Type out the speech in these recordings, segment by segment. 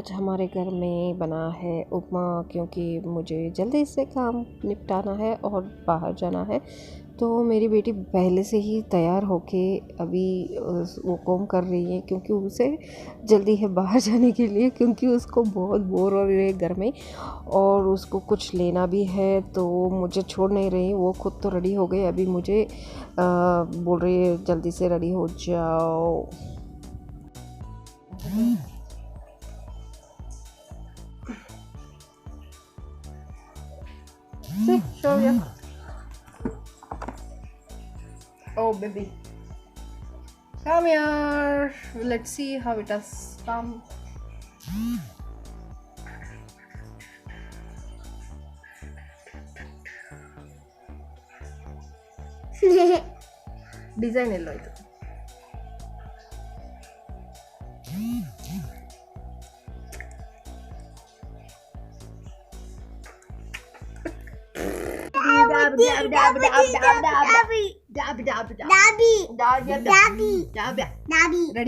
आज हमारे घर में बना है उपमा, क्योंकि मुझे जल्दी से काम निपटाना है और बाहर जाना है। तो मेरी बेटी पहले से ही तैयार होके अभी वो कॉम कर रही है, क्योंकि उसे जल्दी है बाहर जाने के लिए, क्योंकि उसको बहुत बोर हो रही है घर में और उसको कुछ लेना भी है। तो मुझे छोड़ नहीं रही, वो खुद तो रेडी हो गई, अभी मुझे बोल रही है जल्दी से रेडी हो जाओ। See, show you. Oh, baby. Come here. Let's see how it has come. Design ಎಲ್ಲೋ ಇದು. ರೆಡಿ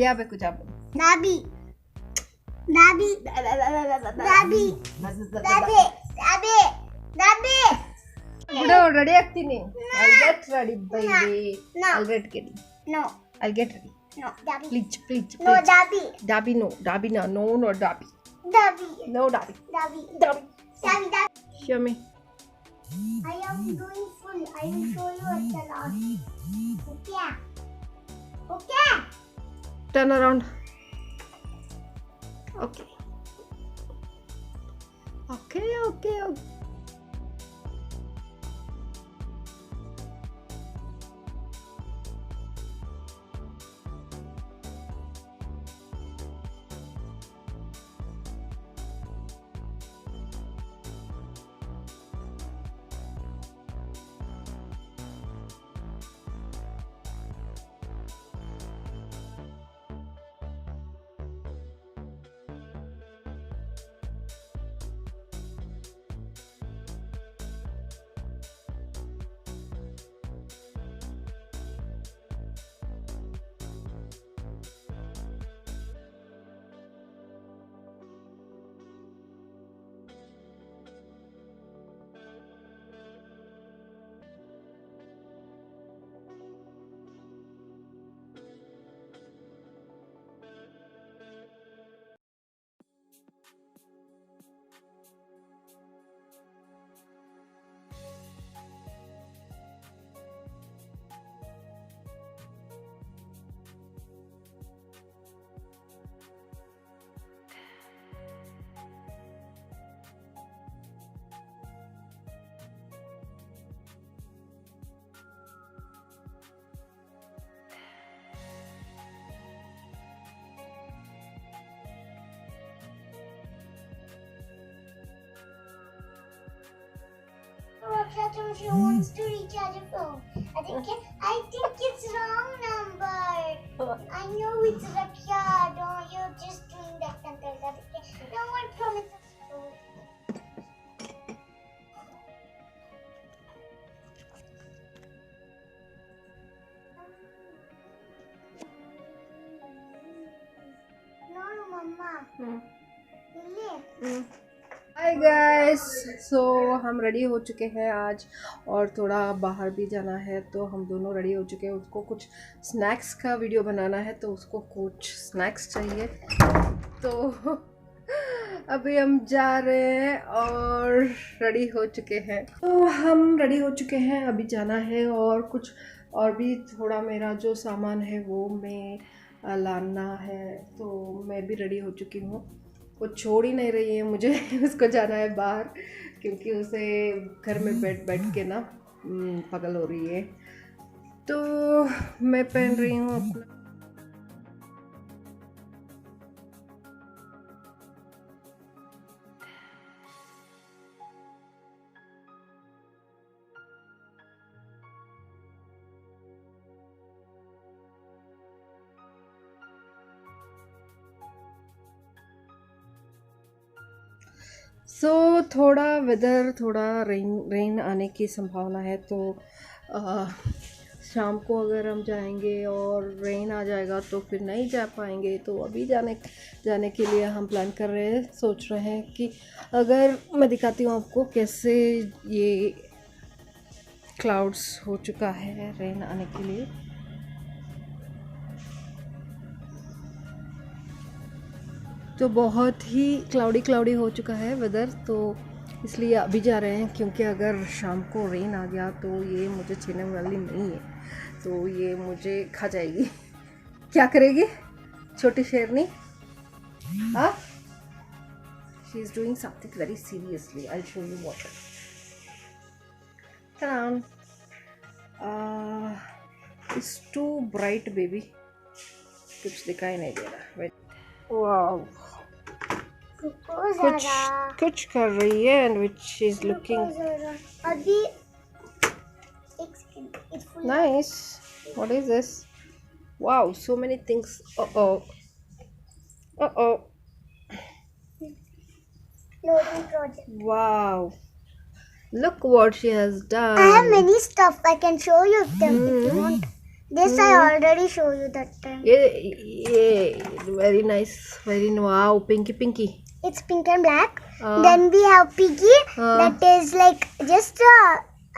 ಆಗಬೇಕು ಜಾಬ್ ಬಿಡು, ರೆಡಿ ಆಗ್ತೀನಿ. I'll get ready, baby. I'll get ready. No. I'll get ready. No, Dabby. Please. No, Dabby. Dabby, no. Dabby, no. No, Dabby. Dabby. No, Dabby. Dabby. Show me. I am doing full. I will show you at the last. Okay. Turn around. Okay. She wants to recharge a phone. I think it's wrong number. I know it's Raksha. Don't you just doing that until that. No one promises to. No, Mama. Hi guys, so हम ready हो चुके हैं आज और थोड़ा बाहर भी जाना है, तो हम दोनों रेडी हो चुके हैं। उसको कुछ स्नैक्स का वीडियो बनाना है, तो उसको कुछ स्नैक्स चाहिए, तो अभी हम जा रहे हैं और रेडी हो चुके हैं। तो हम रेडी हो चुके हैं, अभी जाना है और कुछ और भी थोड़ा मेरा जो सामान है वो मैं लाना है। तो मैं भी रेडी हो चुकी हूँ, वो छोड़ ही नहीं रही है मुझे उसको जाना है बाहर, क्योंकि उसे घर में बैठ के ना पागल हो रही है। तो मैं पहन रही हूँ अपना थोड़ा वेदर, थोड़ा रेन आने की संभावना है, तो शाम को अगर हम जाएंगे और रेन आ जाएगा तो फिर नहीं जा पाएंगे। तो अभी जाने के लिए हम प्लान कर रहे हैं, सोच रहे हैं कि अगर मैं दिखाती हूँ आपको कैसे ये क्लाउड्स हो चुका है रेन आने के लिए। तो बहुत ही क्लाउडी हो चुका है वेदर, तो इसलिए अभी जा रहे हैं क्योंकि अगर शाम को रेन आ गया तो ये मुझे छीनने वाली नहीं है, तो ये मुझे खा जाएगी। क्या करेगी छोटी शेरनी? हाँ, she is doing something very seriously. I show you what. It's too bright baby, कुछ दिखाई नहीं दे रहा। वाओ, कुछ कर रही है and which she's looking nice. What is this? Wow, so many things. Loading project. Wow, look what she has done. I have many stuff. I can show you them if you want. This I already show you that time. Yeah, very nice, very wow, pinky. It's pink and black. Then we have Piggy. That is like just a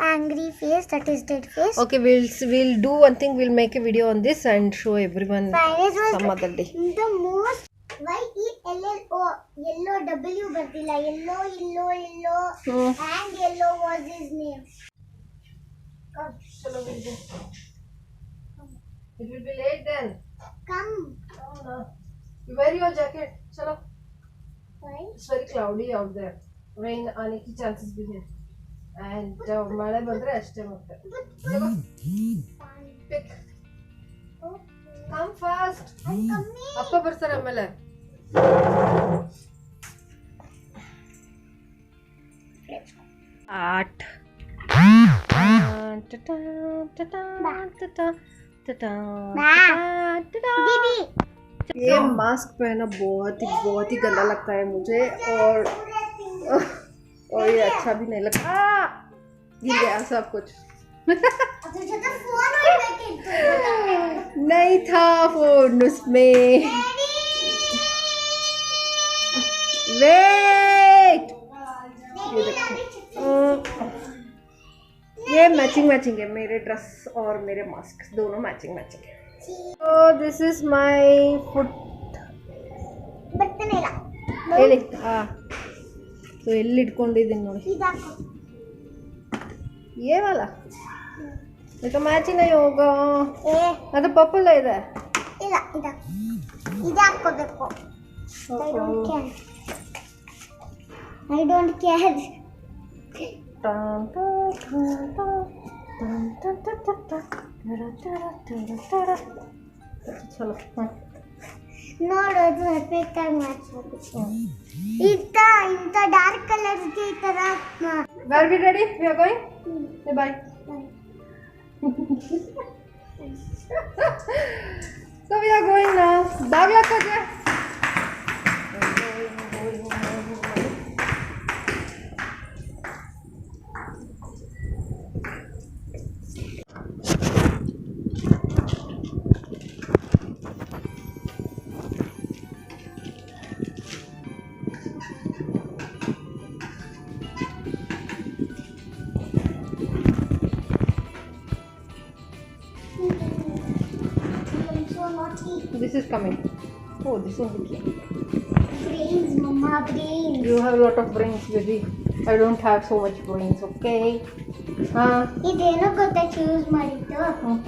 angry face. That is dead face. Okay, we'll do one thing. We'll make a video on this and show everyone some other day. The most YELLO yellow W bardilla yellow and yellow was his name. It will be late then. Come. Oh, no. You wear your jacket. Chalo. Why? It's very cloudy out there. Rain आने की chances भी है. And मಳೆ ಬಂದ್ರೆ ಅಷ್ಟೇ ಮತ್ತೆ. Chalo. Pick. Come fast. I'm coming. ಅಪ್ಪ ಬರ್ತಾರೆ ಆಮೇಲೆ. आठ. ये मास्क पहना बहुत ही गंदा लगता है मुझे, और ये अच्छा भी नहीं लगता। गिर गया सब कुछ। नहीं था फोन उसमें। वेट, ये मैचिंग है, मेरे ड्रेस और मेरे मास्क दोनों मैचिंग है। So this is my foot. ಹೇಳಿ. ಸೊ ಎಲ್ಲಿ ಇಟ್ಕೊಂಡಿದ್ದೀನಿ ನೋಡಿ, ये वाला ये तो मैच ही नहीं होगा। ಅದು ಪರ್ಪಲ್ ಇದೆ। ಇಲ್ಲ ಇದು ಹಾಕೋಬೇಕು। I don't care. ಚಲೋ ನೋಡು, ಅದು ಪರ್ಫೆಕ್ಟ್ ಆಗಿ ಮ್ಯಾಚ್ ಆಗುತ್ತೆ। ಇಂಥ ಡಾರ್ಕ್ ಕಲರ್ಸ್ಗೆ ಈ ಥರ Are we ready? We are going? Say bye. So we are going now. Bag laka je. This is coming. Oh, this is looking. Brains, mama, brains. You have a lot of brains, baby. I don't have so much brains, okay? ಇದೇನೋ ಗೊತ್ತಾ choose ಮಾಡಿದ್ದು?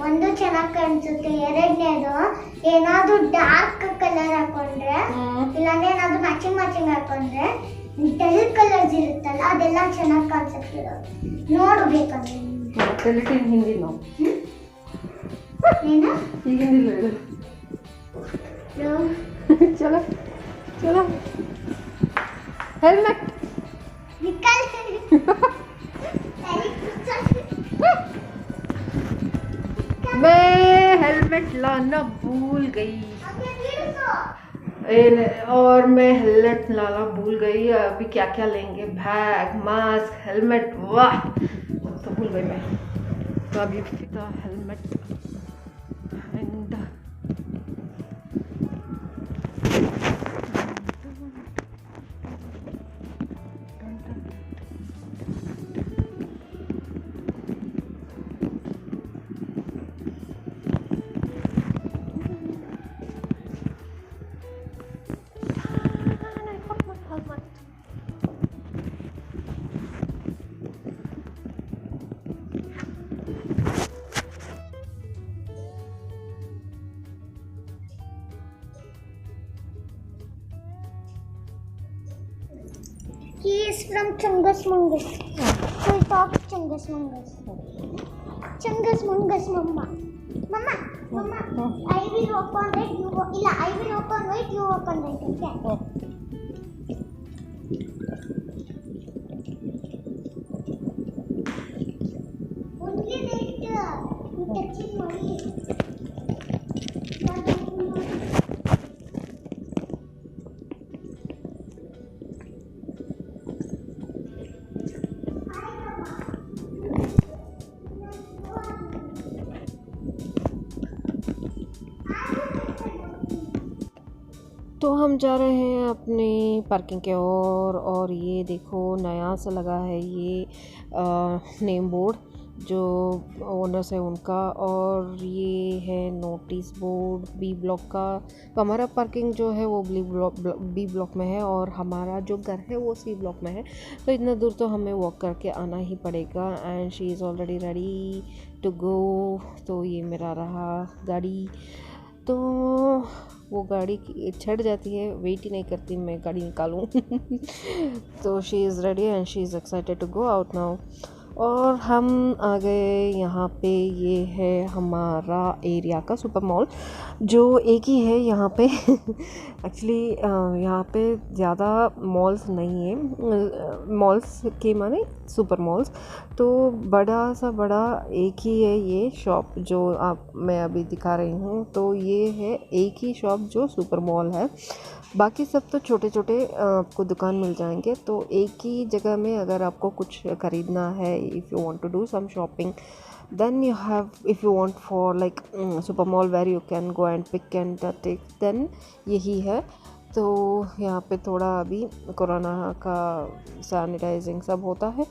ಒಂದು ಚೆನ್ನಾಗಿ ಕಾಣಿಸುತ್ತೆ, ಎರಡನೇದು ಏನಾದ್ರು dark colour ಹಾಕೊಂಡ್ರೆ, ಇಲ್ಲಾಂದ್ರೆ ಏನಾದ್ರು ಮ್ಯಾಚಿಂಗ್ ಹಾಕೊಂಡ್ರೆ ಡಲ್ ಕಲರ್ಸ್ ಇರುತ್ತಲ್ಲ ಅದೆಲ್ಲ ಚೆನ್ನಾಗಿ ಕಾಣಿಸುತ್ತೆ. ನೋಡ್ಬೇಕಂದ್ರೆ ಹಿಂದಿ ನಾವು ಏನು ಈಗ ಹಿಂದಿಲ್ಲ ಹೇಳು. चलो चलो, हेलमेट निकल। मैं हेलमेट लाना भूल गई और मैं हेलमेट लाना भूल गई। अभी क्या क्या लेंगे? बैग, मास्क, हेलमेट, वाह तो भूल गई मैं। तो अभी helmet helmet and He is from Chungus Mungus. So he talks Chungus Mungus. Chungus Mungus Mama. Mama, I will walk on right, you walk. Illa, I will walk on right, you walk on right. Okay. Only right. You touching money. तो हम जा रहे हैं अपनी parking के ओर और ये देखो नया सा लगा है ये नेम बोर्ड जो ओनर्स है उनका, और ये है नोटिस बोर्ड बी ब्लॉक का। तो हमारा पार्किंग जो है वो बी ब्लॉक में है और हमारा जो घर है वो सी ब्लॉक में है, तो इतना दूर तो हमें वॉक करके आना ही पड़ेगा। And she is already ready to go. तो ये मेरा रहा गाड़ी, तो वो गाड़ी छट जाती है, वेट ही नहीं करती मैं गाड़ी निकालूं। तो she is ready and she is excited to go out now. और हम आ गए यहाँ पे, ये है हमारा एरिया का सुपर मॉल जो एक ही है यहाँ पे। एक्चुअली यहाँ पे ज़्यादा मॉल्स नहीं है, मॉल्स के माने सुपर मॉल्स, तो बड़ा एक ही है ये शॉप जो मैं अभी दिखा रही हूँ। तो ये है एक ही शॉप जो सुपर मॉल है, बाकी सब तो छोटे छोटे आपको दुकान मिल जाएंगे। तो एक ही जगह में अगर आपको कुछ ख़रीदना है, if you want to do some shopping, then you have, if you want for like super mall where you can go and pick and take, then यही है। तो यहाँ पे थोड़ा अभी कोरोना का सैनिटाइजिंग सब होता है।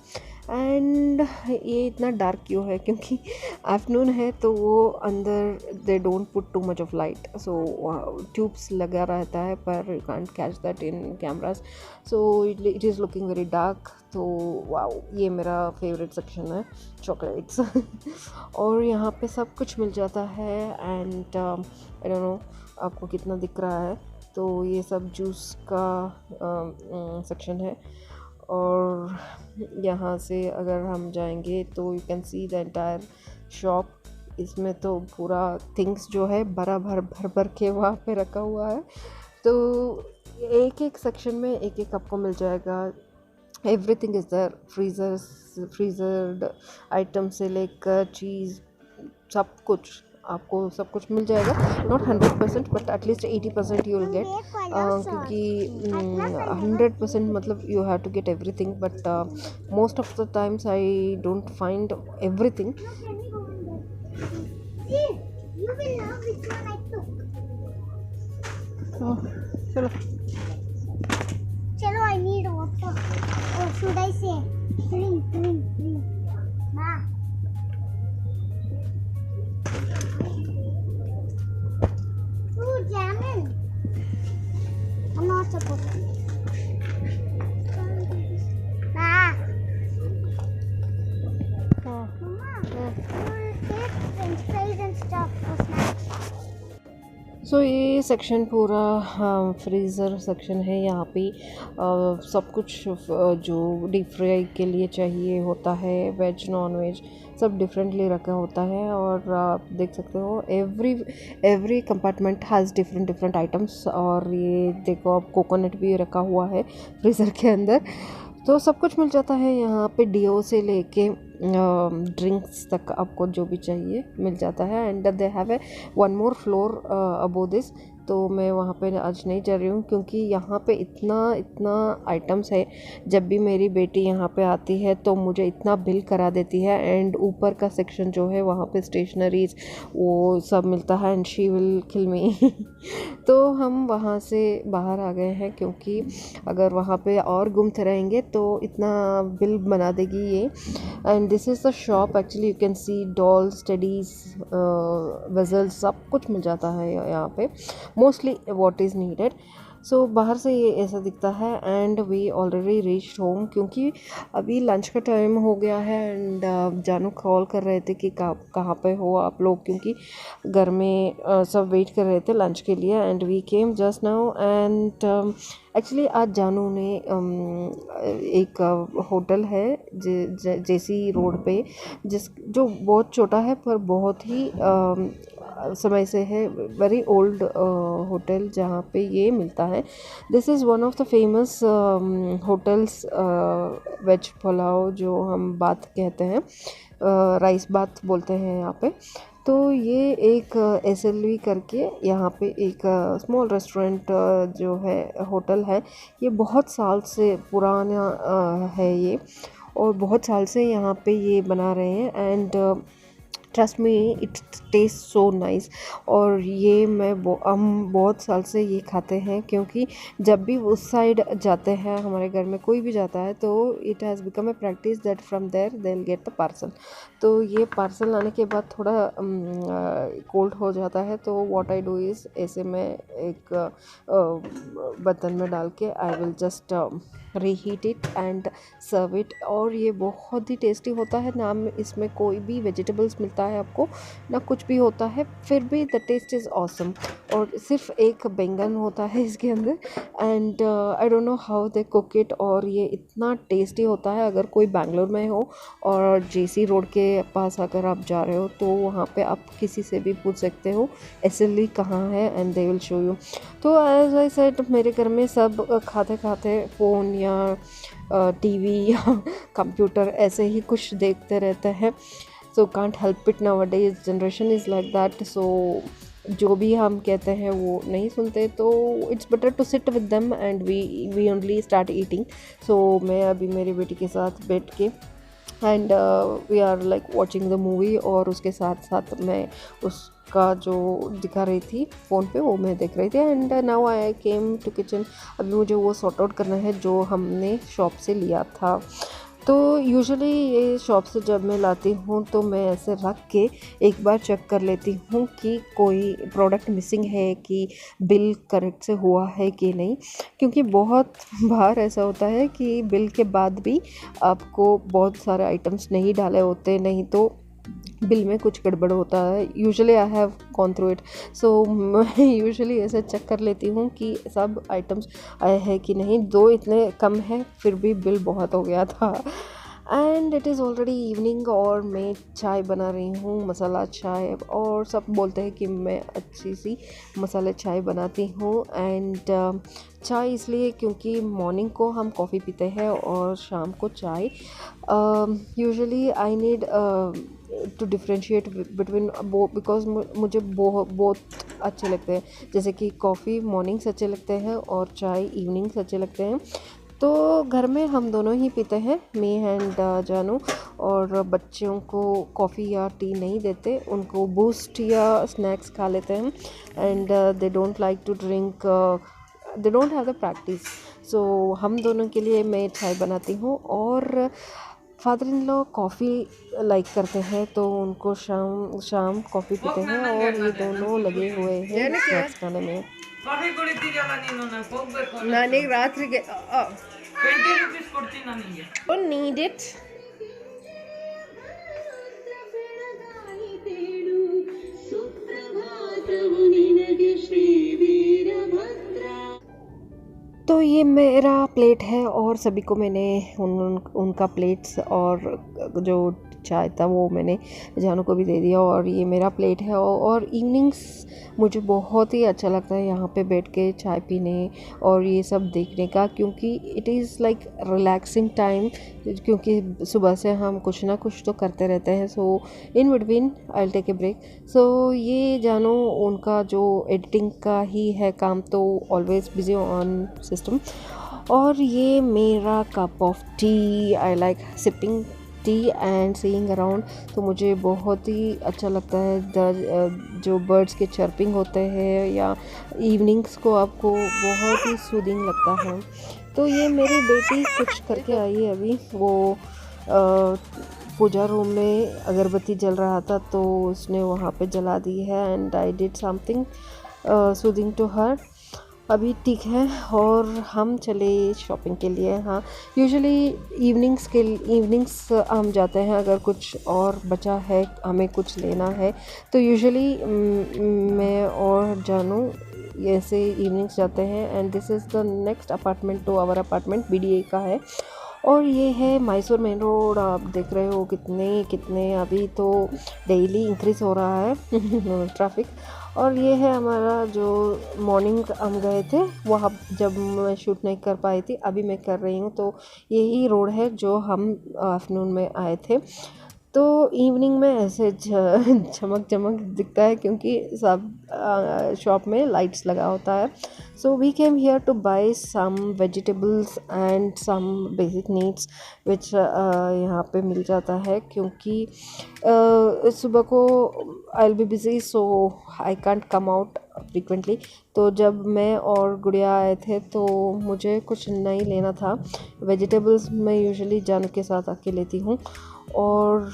एंड ये इतना डार्क क्यों है, क्योंकि आफ्टरनून है तो वो अंदर they don't put too much of light, so tubes लगा रहता है पर you can't catch that in cameras, so it is looking very dark. तो वाओ, ये मेरा फेवरेट सेक्शन है, चॉकलेट्स। और यहाँ पे सब कुछ मिल जाता है। एंड आई डोंट नो आपको कितना दिख रहा है, तो ये सब जूस का सेक्शन है। और यहाँ से अगर हम जाएंगे तो you can see the entire shop. इसमें तो पूरा थिंग्स जो है भर के वहाँ पे रखा हुआ है। तो एक एक सेक्शन में एक एक आपको मिल जाएगा। Everything is there, freezed item से लेकर चीज़, सब कुछ मिल जाएगा। Not 100% but at least 80% you will get, क्योंकि 100% मतलब you have to get everything, but most of the times I don't find everything. चलो, I need water. Or should I say drink? Ma. Ooh, jamming. I'm not supposed to. Ma. Mama, you'll take french fries and stuff for snacks. सो ये section पूरा freezer section है। यहाँ पे सब कुछ जो deep fry के लिए चाहिए होता है, वेज नॉन वेज सब डिफरेंटली रखा होता है। और आप देख सकते हो every compartment has different items. और ये देखो अब कोकोनट भी रखा हुआ है फ्रीज़र के अंदर। तो सब कुछ मिल जाता है यहाँ पे, डीओ से लेके ड्रिंक्स तक आपको जो भी चाहिए मिल जाता है। And they have a one more floor above this. तो मैं वहाँ पे आज नहीं जा रही हूँ क्योंकि यहाँ पे इतना आइटम्स है। जब भी मेरी बेटी यहाँ पे आती है तो मुझे इतना बिल करा देती है। एंड ऊपर का सेक्शन जो है वहाँ पे स्टेशनरीज वो सब मिलता है एंड शी विल किल मी। तो हम वहाँ से बाहर आ गए हैं क्योंकि अगर वहाँ पे और घूमते रहेंगे तो इतना बिल बना देगी ये। And this is the shop actually, you can see dolls, teddies, vessels, सब कुछ मिल जाता है यहाँ पे, mostly what is needed. So बाहर से ये ऐसा दिखता है। And we already reached home क्योंकि अभी लंच का टाइम हो गया है। एंड जानू कॉल कर रहे थे कि कहाँ पे हो आप लोग, क्योंकि घर में सब वेट कर रहे थे लंच के लिए। And we came just now. And actually आज जानू ने एक होटल है जेसी रोड पे, जो बहुत छोटा है पर बहुत ही समय से है, वेरी ओल्ड होटल जहाँ पे ये मिलता है। This is one of the famous hotels, veg pulao जो हम बात कहते हैं, राइस बात बोलते हैं यहाँ पे। तो ये एक SLV करके यहाँ पे एक स्मॉल रेस्टोरेंट जो है, होटल है, ये बहुत साल से पुराना है ये, और बहुत साल से यहाँ पे ये बना रहे हैं। And trust me it taste so nice. और ये हम बहुत साल से ये खाते हैं क्योंकि जब भी उस साइड जाते हैं, हमारे घर में कोई भी जाता है, तो it has become a practice that from there they will get the parcel. तो ये पार्सल आने के बाद थोड़ा कोल्ड हो जाता है, तो व्हाट आई डू इज़ ऐसे में एक बर्तन में डाल के I will just reheat it and serve it. और ये बहुत ही टेस्टी होता है ना, इसमें कोई भी वेजिटेबल्स मिलता है आपको ना, कुछ भी होता है, फिर भी द टेस्ट इज़ ऑसम। और सिर्फ एक बैंगन होता है इसके अंदर। And I don't know how they cook it, और ये इतना टेस्टी होता है। अगर कोई बैंगलोर में हो और जेसी रोड के पास अगर आप जा रहे हो तो वहाँ पे आप किसी से भी पूछ सकते हो SLV कहाँ है, and they will show you. तो एज आई सेड, मेरे घर में सब खाते खाते फ़ोन या TV या कंप्यूटर ऐसे ही कुछ देखते रहते हैं। So can't help it, nowadays generation is like that. So जो भी हम कहते हैं वो नहीं सुनते, तो it's better to sit with them and we only start eating. So मैं अभी मेरी बेटी के साथ बैठ के and we are like watching the movie, और उसके साथ साथ मैं उसका जो दिखा रही थी फ़ोन पे वो मैं देख रही थी। And now I came to kitchen. अभी मुझे वो सॉर्ट आउट करना है जो हमने शॉप से लिया था। तो यूजुअली ये शॉप से जब मैं लाती हूँ तो मैं ऐसे रख के एक बार चेक कर लेती हूँ कि कोई प्रोडक्ट मिसिंग है, कि बिल करेक्ट से हुआ है कि नहीं, क्योंकि बहुत बार ऐसा होता है कि बिल के बाद भी आपको बहुत सारे आइटम्स नहीं डाले होते, नहीं तो बिल में कुछ गड़बड़ होता है। Usually I have gone through it. So मैं यूजुअली ऐसे चेक कर लेती हूँ कि सब आइटम्स आए हैं कि नहीं। दो इतने कम है फिर भी बिल बहुत हो गया था। And it is already evening और मैं चाय बना रही हूँ, मसाला चाय। और सब बोलते हैं कि मैं अच्छी सी मसाला चाय बनाती हूँ। एंड चाय इसलिए क्योंकि मॉर्निंग को हम कॉफ़ी पीते हैं और शाम को चाय। Usually I need to differentiate between because मुझे बहुत अच्छे लगते हैं, जैसे कि कॉफ़ी मॉर्निंग्स अच्छे लगते हैं और चाय इवनिंग्स अच्छे लगते हैं। तो घर में हम दोनों ही पीते हैं, मी एंड जानू। और बच्चों को कॉफ़ी या टी नहीं देते, उनको बूस्ट या स्नैक्स खा लेते हैं। And they don't like to drink, they don't have the practice. So हम दोनों के लिए मैं चाय बनाती हूँ। और father in law coffee like करते हैं, तो उनको शाम कॉफ़ी पीते हैं। और ये दोनों लगे हुए हैं स्नैक्स खाने में। ಕಾಫಿ ಕುಡಿತಿದ್ಯಲ್ಲ ನೀನು, ನಾನು ಹೋಗ್ಬೇಕು. ನನಗೆ ರಾತ್ರಿಗೆ 20 ರೂಪೀಸ್ ಕೊಡ್ತೀನಿ ನನಗೆ. don't need it. तो ये मेरा प्लेट है और सभी को मैंने उनका प्लेट्स और जो चाय था वो मैंने जानू को भी दे दिया, और ये मेरा प्लेट है। और इवनिंग्स मुझे बहुत ही अच्छा लगता है यहाँ पे बैठ के चाय पीने और ये सब देखने का, क्योंकि it is like relaxing time, क्योंकि सुबह से हम कुछ ना कुछ तो करते रहते हैं। So in between I will take a break. So ये जानू उनका जो एडिटिंग का ही है काम, तो ऑलवेज बिजी ऑन सिस्टम। और ये मेरा cup of T, I like sipping T and seeing around. तो मुझे बहुत ही अच्छा लगता है जो बर्ड्स के चर्पिंग होते हैं, या इवनिंग्स को आपको बहुत ही सूदिंग लगता है। तो ये मेरी बेटी कुछ करके आई है अभी, वो पूजा रूम में अगरबत्ती जल रहा था तो उसने वहाँ पे जला दी है, and I did something soothing to her. अभी ठीक है, और हम चले शॉपिंग के लिए। हाँ, यूजुअली इवनिंग्स हम जाते हैं अगर कुछ और बचा है, हमें कुछ लेना है, तो यूजुअली मैं और जानू ऐसे इवनिंग्स जाते हैं। And this is the next apartment to our apartment, BDA का है। और ये है मैसूर मेन रोड। आप देख रहे हो कितने अभी तो डेली इंक्रीज़ हो रहा है ट्रैफिक। और ये है हमारा जो मॉर्निंग हम गए थे वहाँ, जब मैं शूट नहीं कर पाई थी, अभी मैं कर रही हूँ। तो यही रोड है जो हम आफ्टरनून में आए थे। तो इवनिंग में ऐसे चमक दिखता है, क्योंकि सब शॉप में लाइट्स लगा होता है। So we came here to buy some vegetables and some basic needs which यहाँ पे मिल जाता है, क्योंकि सुबह को I will be busy, so I can't come out frequently. तो जब मैं और गुड़िया आए थे तो मुझे कुछ नहीं लेना था। वेजिटेबल्स मैं यूजुअली जानू के साथ आके लेती हूँ। और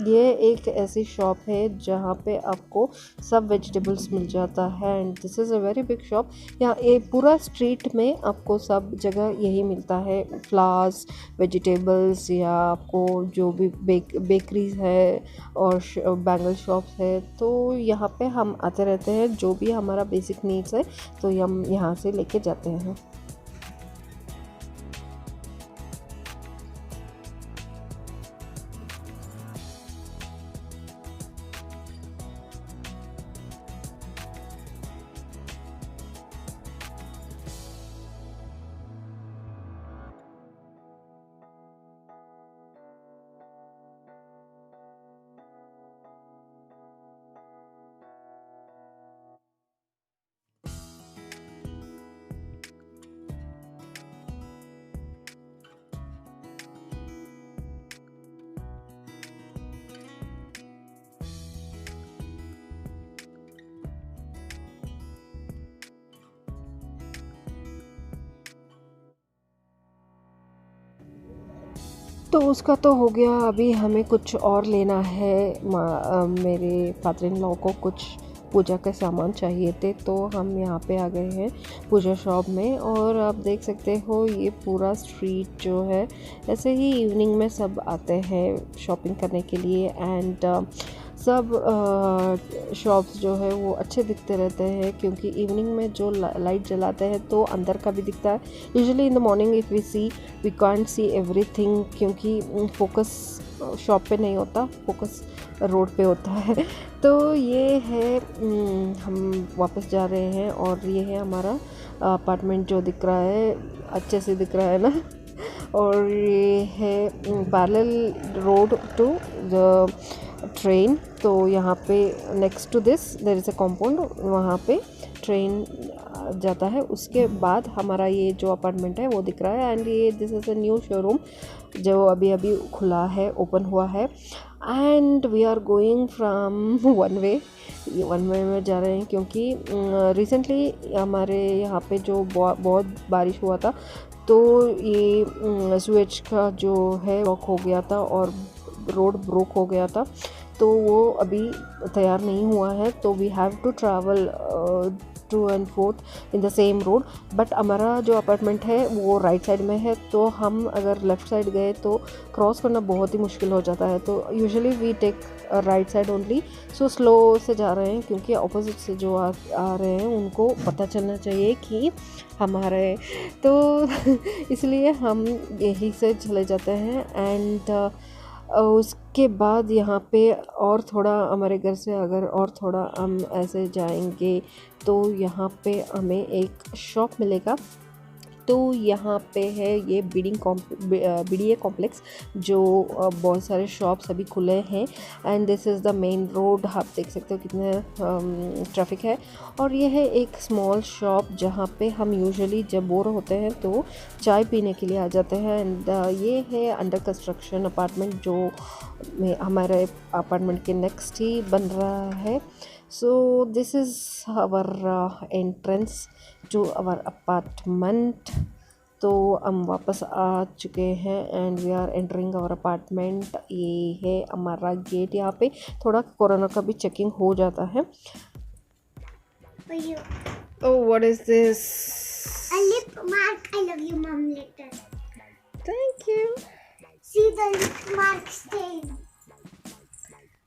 ये एक ऐसी शॉप है जहाँ पे आपको सब वेजिटेबल्स मिल जाता है, and this is a very big shop. यहाँ एक पूरा स्ट्रीट में आपको सब जगह यही मिलता है, फ्लावर्स, वेजिटेबल्स, या आपको जो भी बेकरीज है और बैंगल शॉप्स है। तो यहाँ पे हम आते रहते हैं, जो भी हमारा बेसिक नीड्स है तो हम यहाँ से लेके जाते हैं। तो उसका तो हो गया। अभी हमें कुछ और लेना है। मेरे फादर इन लॉ को कुछ पूजा के सामान चाहिए थे, तो हम यहाँ पे आ गए हैं पूजा शॉप में। और आप देख सकते हो ये पूरा स्ट्रीट जो है, ऐसे ही इवनिंग में सब आते हैं शॉपिंग करने के लिए। एंड सब शॉप्स जो है वो अच्छे दिखते रहते हैं, क्योंकि इवनिंग में जो लाइट जलाते हैं तो अंदर का भी दिखता है। Usually in the morning if we see we can't see everything, क्योंकि फोकस शॉप पे नहीं होता, फोकस रोड पे होता है। तो ये है, हम वापस जा रहे हैं। और ये है हमारा अपार्टमेंट जो दिख रहा है, अच्छे से दिख रहा है ना। और ये है parallel road to the train. तो यहाँ पे next to this there is a compound, वहाँ पे ट्रेन जाता है। उसके बाद हमारा ये जो अपार्टमेंट है वो दिख रहा है। एंड ये this is a new showroom जो अभी अभी खुला है, ओपन हुआ है। And we are going from one way में जा रहे हैं, क्योंकि रिसेंटली हमारे यहाँ पे जो बहुत बारिश हुआ था, तो ये स्विच का जो है ब्लॉक हो गया था और रोड ब्रोक हो गया था। तो वो अभी तैयार नहीं हुआ है, तो we have to travel 2 2 and 4th in the same road, but हमारा जो अपार्टमेंट है वो राइट साइड में है, तो हम अगर लेफ़्ट साइड गए तो क्रॉस करना बहुत ही मुश्किल हो जाता है। तो usually we take right side only. So slow से जा रहे हैं क्योंकि अपोजिट से जो आ रहे हैं उनको पता चलना चाहिए कि हमारे, तो इसलिए हम यहीं से चले जाते हैं। एंड उसके बाद यहाँ पे और थोड़ा हमारे घर से अगर और थोड़ा हम ऐसे जाएंगे तो यहाँ पे हमें एक शॉप मिलेगा। तो यहाँ पे है ये BDA कॉम्प्लेक्स, जो बहुत सारे शॉप्स अभी खुले हैं। And this is the main road, आप देख सकते हो कितने ट्रैफिक है। और ये है एक स्मॉल शॉप जहाँ पे हम यूजुअली जब बोर होते हैं तो चाय पीने के लिए आ जाते हैं। एंड ये है अंडर कंस्ट्रक्शन अपार्टमेंट, जो हमारे अपार्टमेंट के नेक्स्ट ही बन रहा है। So this is our entrance to our apartment. तो हम वापस आ चुके हैं and we are entering our apartment. ये है हमारा गेट। यहाँ पे थोड़ा कोरोना का भी चेकिंग हो जाता है। Oh, what is this? A lip mark. I love you, mom. Later. Thank you. See the lip mark stain.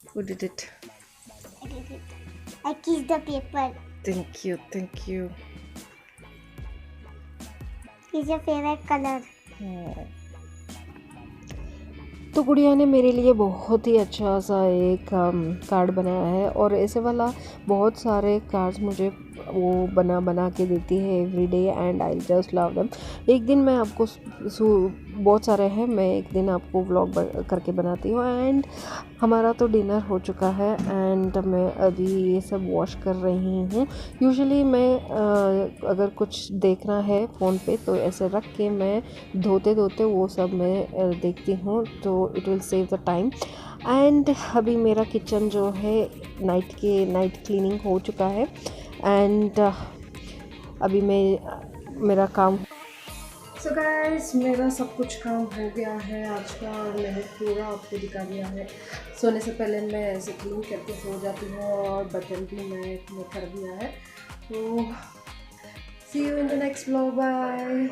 Who did it? I did it. I kissed the paper. Thank you, thank you. Is your favorite color? तो गुड़िया ने मेरे लिए बहुत ही अच्छा सा एक card बनाया है, और ऐसे वाला बहुत सारे कार्ड्स मुझे वो बना के देती है every day, and I just love them. एक दिन मैं आपको बहुत सारे हैं, मैं एक दिन आपको व्लॉग करके बनाती हूँ। एंड हमारा तो डिनर हो चुका है एंड मैं अभी ये सब वॉश कर रही हूँ। यूजुअली मैं अगर कुछ देखना है फ़ोन पे तो ऐसे रख के मैं धोते वो सब मैं देखती हूँ, तो it will save the time. And अभी मेरा किचन जो है नाइट क्लीनिंग हो चुका है। एंड अभी मेरा काम, सो गाइस मेरा सब कुछ काम हो गया है आज का, मैंने पूरा आपको दिखा दिया है। सोने से पहले मैं ऐसे क्लीन करके सो जाती हूँ, और बर्तन भी मैं कर दिया है। तो see you in the next vlog, bye.